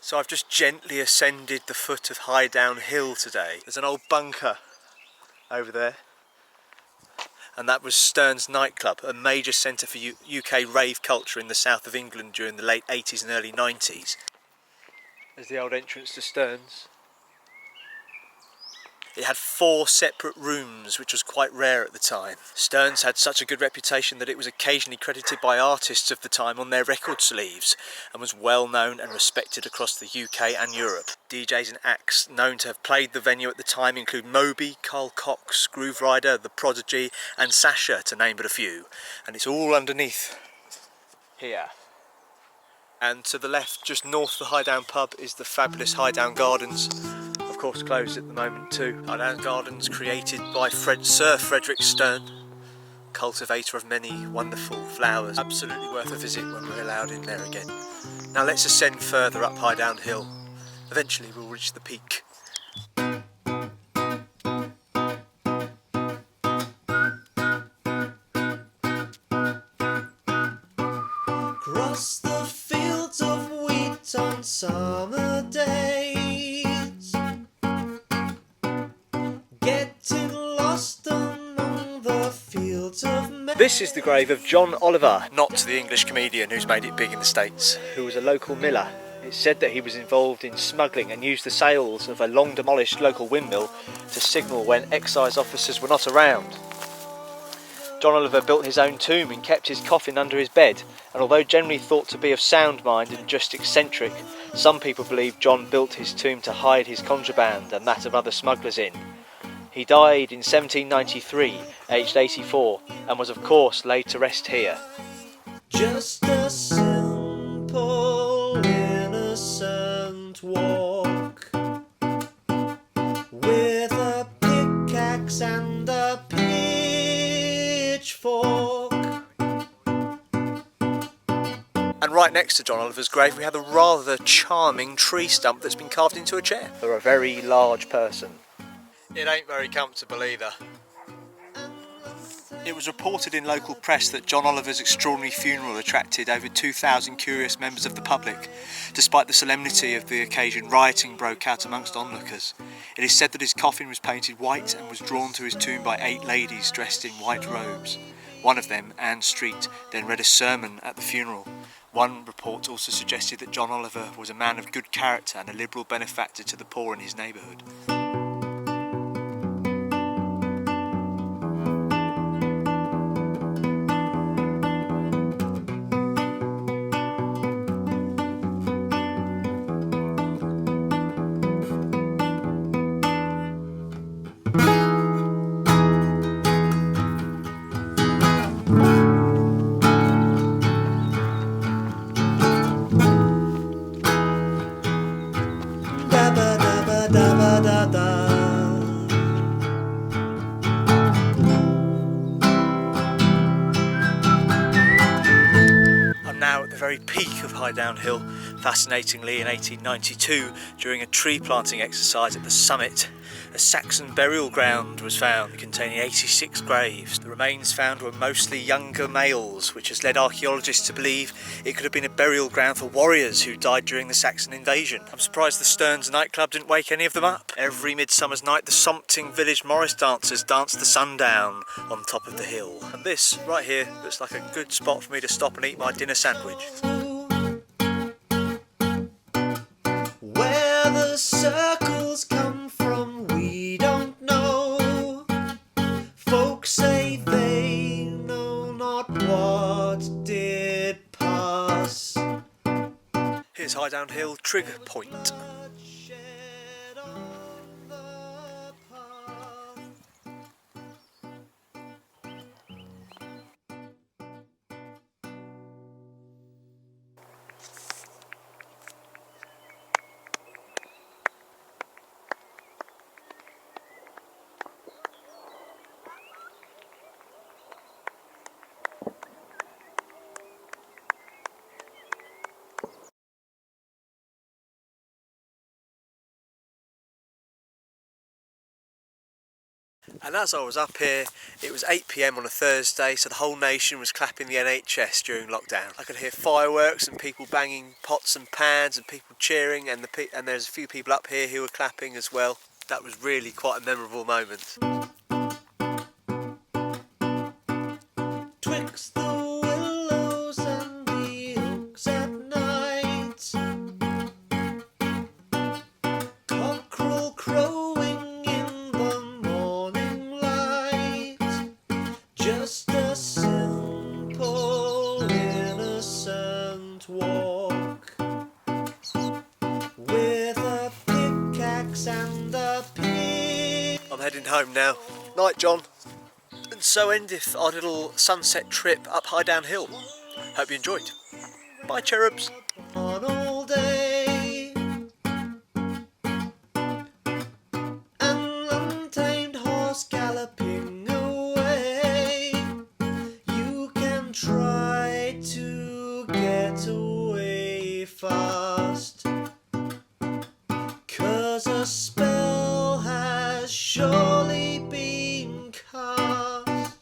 So I've just gently ascended the foot of Highdown Hill today. There's an old bunker over there, and that was Stern's nightclub, a major centre for UK rave culture in the south of England during the late 80s and early 90s. There's the old entrance to Stern's. It had 4 separate rooms, which was quite rare at the time. Stern's had such a good reputation that it was occasionally credited by artists of the time on their record sleeves, and was well known and respected across the UK and Europe. DJs and acts known to have played the venue at the time include Moby, Carl Cox, Groove Rider, The Prodigy and Sasha, to name but a few. And it's all underneath here. And to the left, just north of the Highdown pub, is the fabulous Highdown Gardens. Of course closed at the moment too. Highdown Gardens created by Sir Frederick Stern, cultivator of many wonderful flowers. Absolutely worth a visit when we're allowed in there again. Now let's ascend further up Highdown Hill. Eventually we'll reach the peak. Across the fields of wheat on summer days, getting lost among the fields of maize. This is the grave of John Oliver, not the English comedian who's made it big in the States, who was a local miller. It's said that he was involved in smuggling and used the sails of a long demolished local windmill to signal when excise officers were not around. John Oliver built his own tomb and kept his coffin under his bed, and although generally thought to be of sound mind and just eccentric, some people believe John built his tomb to hide his contraband and that of other smugglers in. He died in 1793, aged 84, and was of course laid to rest here. Just a simple, innocent walk, with a pickaxe and a pitchfork. And right next to John Oliver's grave we have a rather charming tree stump that's been carved into a chair for a very large person. It ain't very comfortable either. It was reported in local press that John Oliver's extraordinary funeral attracted over 2,000 curious members of the public. Despite the solemnity of the occasion, rioting broke out amongst onlookers. It is said that his coffin was painted white and was drawn to his tomb by 8 ladies dressed in white robes. One of them, Anne Street, then read a sermon at the funeral. One report also suggested that John Oliver was a man of good character and a liberal benefactor to the poor in his neighbourhood. Now at the very peak of Highdown Hill. Fascinatingly, in 1892, during a tree planting exercise at the summit, a Saxon burial ground was found containing 86 graves. The remains found were mostly younger males, which has led archaeologists to believe it could have been a burial ground for warriors who died during the Saxon invasion. I'm surprised the Stern's nightclub didn't wake any of them up. Every midsummer's night the Sompting village Morris dancers dance the sundown on top of the hill. And this, right here, looks like a good spot for me to stop and eat my dinner sandwich. Where the circles come from, we don't know. Folks say they know not what did pass. Here's Highdown Hill Trigger Point. And as I was up here, it was 8 PM on a Thursday, so the whole nation was clapping the NHS during lockdown. I could hear fireworks and people banging pots and pans and people cheering, and there's a few people up here who were clapping as well. That was really quite a memorable moment. Twixt the willows and the oaks at night, cockerel crowing in the morning light, just a simple innocent walk, with a pickaxe and a pig. I'm heading home now. Night, John. And so endeth our little sunset trip up Highdown Hill. Hope you enjoyed. Bye, cherubs. On all day, an untamed horse galloping away. You can try to get away fast, 'cause a spell has shown